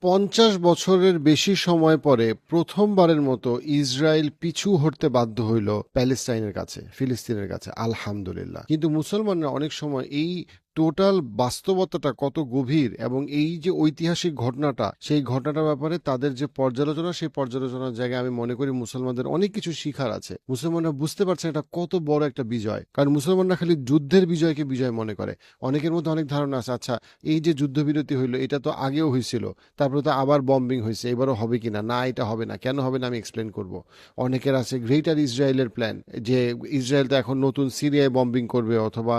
50 বছরের বেশি সময় পরে প্রথমবারের মতো ইসরায়েল পিছু হটতে বাধ্য হইল প্যালেস্টাইনের কাছে, ফিলিস্তিনের কাছে, আলহামদুলিল্লাহ। কিন্তু মুসলমানরা অনেক সময় এই টোটাল বাস্তবতাটা কত গভীর এবং এই যে ঐতিহাসিক ঘটনাটা, সেই ঘটনাটার ব্যাপারে তাদের যে পর্যালোচনা, সেই পর্যালোচনার জায়গায় আমি মনে করি মুসলমানদের অনেক কিছু শিখার আছে। মুসলমানরা বুঝতে পারছে এটা কত বড় একটা বিজয়, কারণ মুসলমানরা খালি যুদ্ধের বিজয়কে বিজয় মনে করে। অনেকের মধ্যে অনেক ধারণা আছে, আচ্ছা এই যে যুদ্ধবিরতি হইলো এটা তো আগেও হয়েছিল, তারপরে তো আবার বম্বিং হয়েছে, এবারও হবে কিনা, না এটা হবে না, কেন হবে না আমি এক্সপ্লেন করব। অনেকের আছে গ্রেটার ইসরায়েলের প্ল্যান, যে ইসরায়েল তো এখন নতুন সিরিয়ায় বম্বিং করবে অথবা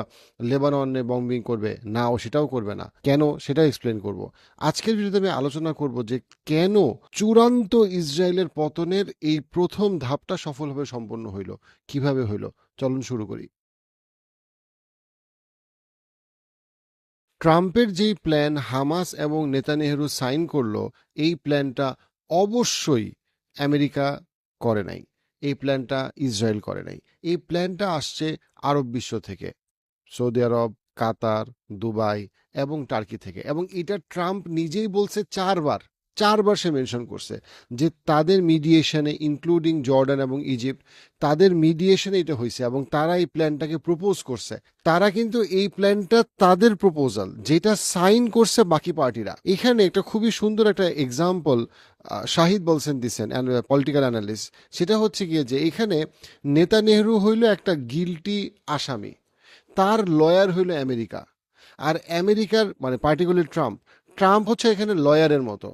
লেবাননে বম্বিং করবে, না ও সেটাও করবে না, কেন সেটাও এক্সপ্লেন করব। আজকের ভিডিওতে আমি আলোচনা করব যে কেন চূড়ান্ত ইসরায়েলের পতনের এই প্রথম ধাপটা সফলভাবে সম্পন্ন হইল, কিভাবে হইল। চলুন শুরু করি। ট্রাম্পের যেই প্ল্যান হামাস এবং নেতানিয়াহু সাইন করলো, এই প্ল্যানটা অবশ্যই আমেরিকা করে নাই, এই প্ল্যানটা ইসরায়েল করে নাই। এই প্ল্যানটা আসছে আরব বিশ্ব থেকে, সৌদি আরব, কাতার, দুবাই এবং টার্কি থেকে। এবং এটা ট্রাম্প নিজেই বলছে চারবার, চারবার সে মেনশন করছে যে তাদের মিডিয়েশনে, ইনক্লুডিং জর্ডান এবং ইজিপ্ট, তাদের মিডিয়েশনে এটা হয়েছে এবং তারা এই প্ল্যানটাকে প্রপোজ করছে। তারা কিন্তু এই প্ল্যানটা তাদের প্রপোজাল, যেটা সাইন করছে বাকি পার্টিরা। এখানে একটা খুবই সুন্দর একটা এক্সাম্পল শাহিদ বলছেন দিচ্ছেন, পলিটিক্যাল অ্যানালিস্ট। সেটা হচ্ছে গিয়ে যে এখানে নেতানিয়াহু হইল একটা গিল্টি আসামি, তার লয়ার হইল আমেরিকা। আর আমেরিকার মানে পার্টিকুলার ট্রাম্প, ট্রাম্প হচ্ছে এখানে লয়ারের মতো।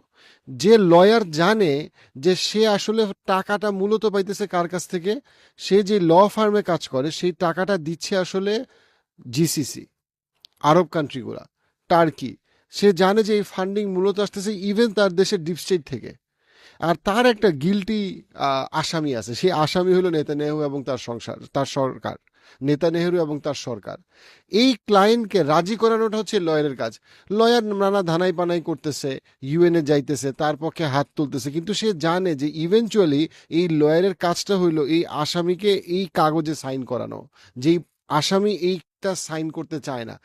যে লয়ার জানে যে সে আসলে টাকাটা মূলত পাইতেছে কার কাছ থেকে, সে যে ল ফার্মে কাজ করে সেই টাকাটা দিচ্ছে আসলে জিসিসি, আরব কান্ট্রিগুলা, টার্কি। সে জানে যে এই ফান্ডিং মূলত আসতেছে ইভেন তার দেশের ডিপ স্টেট থেকে। আর তার একটা গিল্টি আসামি আছে, সেই আসামি হলো নেতানিয়াহু এবং তার সংসার, তার সরকার, নেতানিয়াহু এবং তার সরকার। এই ক্লায়েন্টকে রাজি করানোটা হচ্ছে লয়ারের কাজ। লয়ার নানা ধানাই পানাই করতেছে, ইউএনএ যাইতেছে, তার পক্ষে হাত তুলতেছে, কিন্তু সে জানে যে ইভেনচুয়ালি এই লয়ারের কাজটা হইলো এই আসামিকে এই কাগজে সাইন করানো, যেই আসামি এইটা সাইন করতে চায় না।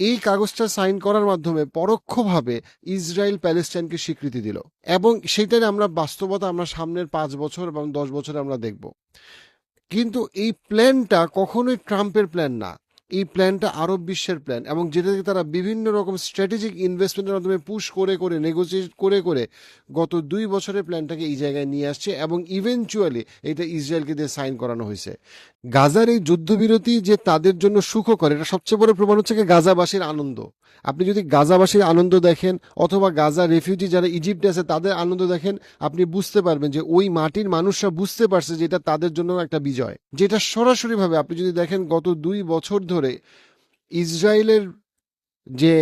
এই কাগজটা সাইন করার মাধ্যমে পরোক্ষভাবে ইসরায়েল প্যালেস্টাইনকে স্বীকৃতি দিল। এবং সেটার আমরা বাস্তবতা আমরা সামনের 5 বছর এবং 10 বছরে আমরা দেখব। কিন্তু এই প্ল্যানটা কখনোই ট্রাম্পের প্ল্যান না, এই প্ল্যানটা আরব বিশ্বের প্ল্যান, এবং যেটাকে তারা বিভিন্ন রকম স্ট্র্যাটেজিক ইনভেস্টমেন্টের মাধ্যমে পুশ করে করে, নেগোসিয়েট করে করে গত 2 বছরের প্ল্যানটাকে এই জায়গায় নিয়ে আসছে এবং ইভেনচুয়ালি এটা ইসরায়েলকে দিয়ে সাইন করানো হয়েছে। গাজার এই যুদ্ধবিরতি যে তাদের জন্য সুখকর, এটা সবচেয়ে বড় প্রমাণ হচ্ছে কি গাজাবাসীর আনন্দ। আপনি যদি গাজাবাসীর আনন্দ দেখেন অথবা গাজা রেফিউজি যারা ইজিপ্টে আছে তাদের আনন্দ দেখেন, আপনি বুঝতে পারবেন যে ওই মাটির মানুষরা বুঝতে পারছে যে এটা তাদের জন্য একটা বিজয়। যেটা সরাসরিভাবে আপনি যদি দেখেন গত 2 বছর ধরে ইসরায়েলের যে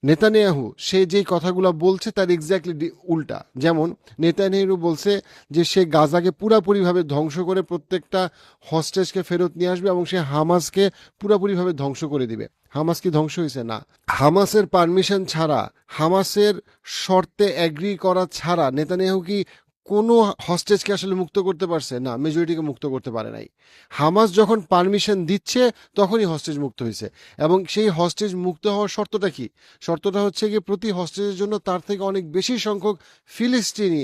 নেতানিয়াহু, সে যে কথাগুলো বলছে তার এক্স্যাক্টলি উল্টা। যেমন নেতানিয়াহু বলছে যে সে গাজাকে পুরাপুরিভাবে ধ্বংস করে প্রত্যেকটা হস্টেজকে ফেরত নিয়ে আসবে এবং সে হামাসকে পুরাপুরিভাবে ধ্বংস করে দিবে। হামাস কি ধ্বংস হয়েছে? না। হামাসের পারমিশন ছাড়া, হামাসের শর্তে অ্যাগ্রি করা ছাড়া নেতানিয়াহু কি কোনো হস্টেজকে আসলে মুক্ত করতে পারছে? না, মেজরিটিকে মুক্ত করতে পারে নাই। হামাস যখন পারমিশন দিচ্ছে তখনই হস্টেজ মুক্ত হয়েছে। এবং সেই হস্টেজ মুক্ত হওয়ার শর্তটা কি? শর্তটা হচ্ছে কি প্রতি হস্টেজের জন্য তার থেকে অনেক বেশি সংখ্যক ফিলিস্তিনি,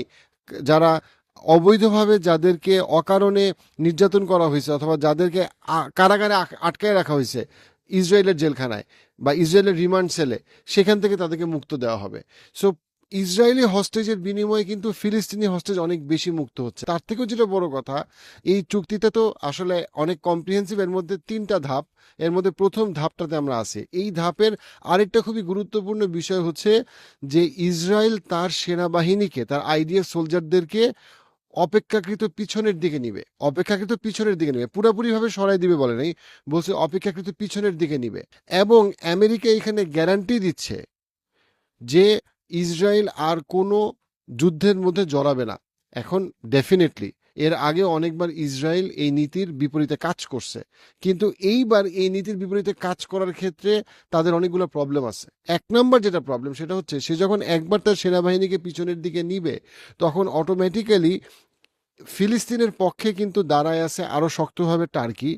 যারা অবৈধভাবে, যাদেরকে অকারণে নির্যাতন করা হয়েছে অথবা যাদেরকে কারাগারে আটকায় রাখা হয়েছে ইসরায়েলের জেলখানায় বা ইসরায়েলের রিমান্ড সেলে, সেখান থেকে তাদেরকে মুক্ত দেওয়া হবে। সো ইসরায়েলি হস্টেজের বিনিময়ে কিন্তু ফিলিস্তিনি হস্টেজ অনেক বেশি মুক্ত হচ্ছে। তার থেকেও যেটা বড় কথা, এই চুক্তিতে তো আসলে অনেক কম্প্রিহেন্সিভ, এর মধ্যে 3টা ধাপ। এর মধ্যে প্রথম ধাপটাতে আমরা আছি। এই ধাপের আরেকটা খুবই গুরুত্বপূর্ণ বিষয় হচ্ছে যে ইসরায়েল তার সেনাবাহিনীকে, তার আইডিএফ সোলজারদেরকে অপেক্ষাকৃত পিছনের দিকে নিবে, অপেক্ষাকৃত পিছনের দিকে নিবে, পুরোপুরিভাবে সরাই দিবে বলে নাই, বলছে অপেক্ষাকৃত পিছনের দিকে নিবে। এবং আমেরিকা এখানে গ্যারান্টি দিচ্ছে যে ইসরায়েল আর কোনো যুদ্ধের মধ্যে জড়াবে না। এখন ডেফিনেটলি এর আগে অনেকবার ইসরায়েল এই নীতির বিপরীতে কাজ করছে, কিন্তু এইবার এই নীতির বিপরীতে কাজ করার ক্ষেত্রে তাদের অনেকগুলো প্রবলেম আছে। 1 নম্বর যেটা প্রবলেম সেটা হচ্ছে সে যখন একবার তার সেনাবাহিনীকে পিছনের দিকে নিবে তখন অটোমেটিক্যালি ফিলিস্তিনের পক্ষে কিন্তু দাঁড়ায় আছে আরো শক্তভাবে টার্কি,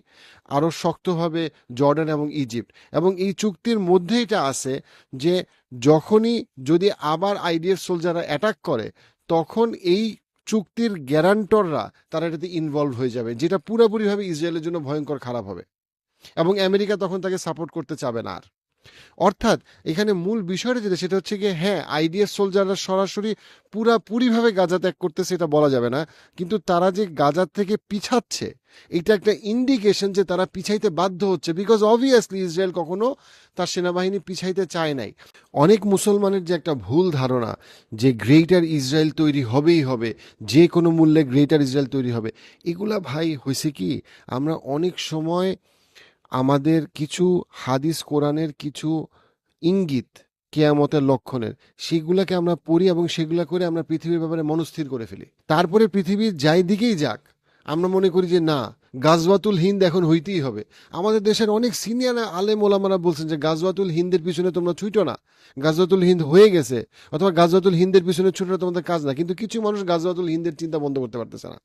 আরো শক্তভাবে জর্ডান এবং ইজিপ্ট। এবং এই চুক্তির মধ্যে এটা আছে যে যখনই যদি আবার আইডিএফ সোলজাররা অ্যাটাক করে, তখন এই চুক্তির গ্যারান্টররা তারা এটাতে ইনভলভ হয়ে যাবে, যেটা পুরোপুরিভাবে ইসরায়েলের জন্য ভয়ঙ্কর খারাপ হবে, এবং আমেরিকা তখন তাকে সাপোর্ট করতে চাবে না আর। অর্থাৎ এখানে মূল বিষয়টা যেটা, সেটা হচ্ছে গিয়ে হ্যাঁ, আইডিএফ সোলজাররা সরাসরি পুরাপুরিভাবে গাজা ত্যাগ করতেছে এটা বলা যাবে না, কিন্তু তারা যে গাজা থেকে পিছাচ্ছে এটা একটা ইন্ডিকেশন যে তারা পিছাইতে বাধ্য হচ্ছে, বিকজ অবভিয়াসলি ইসরায়েল কখনো তার সেনাবাহিনী পিছাইতে চায় নাই। অনেক মুসলমানের যে একটা ভুল ধারণা যে গ্রেটার ইসরায়েল তৈরি হবেই হবে, যে কোনো মূল্যে গ্রেটার ইসরায়েল তৈরি হবে, এগুলা ভাই হয়েছে কি, আমরা অনেক সময় আমাদের কিছু হাদিস কোরআনের কিছু ইঙ্গিত কেয়ামতের লক্ষণের, সেগুলাকে আমরা পড়ি এবং সেগুলা করে আমরা পৃথিবীর ব্যাপারে মনস্থির করে ফেলি। তারপরে পৃথিবীর যাই দিকেই যাক, আমরা মনে করি যে না, গাজওয়াতুল হিন্দ এখন হইতেই হবে। আমাদের দেশের অনেক সিনিয়র আলেম ওলামারা বলছেন যে গাজওয়াতুল হিন্দের পিছনে তোমরা ছুটো না, গাজওয়াতুল হিন্দ হয়ে গেছে, অথবা গাজওয়াতুল হিন্দের পিছনে ছুটোটা তোমাদের কাজ না। কিন্তু কিছু মানুষ গাজওয়াতুল হিন্দের চিন্তা বন্ধ করতে পারতেছে না।